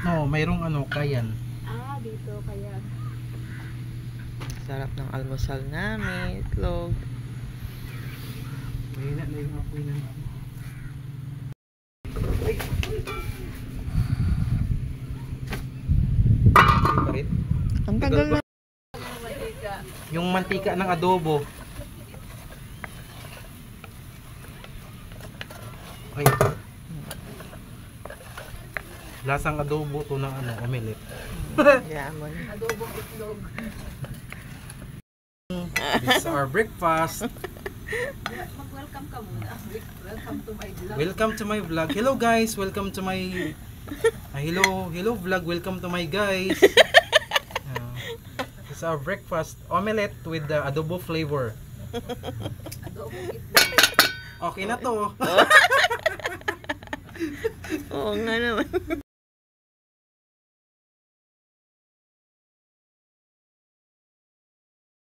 No, mayroong ano, kayan. Ah, dito kaya. Sarap ng almusal namin. Itlog. Mahina na yung apoy ng ano. Ay, pa rin. Ang tagal na. Yung mantika ng adobo. Ay. Lasang adobo to ng ano, omelette. Yaman. Adobong itlog. This is our breakfast. Mag-welcome ka muna. Welcome to my vlog. Welcome to my vlog. Hello guys, welcome to my hello vlog. Welcome to my guys. This is our breakfast omelette with the adobo flavor. Adobong itlog. Okay na to. Oo nga naman.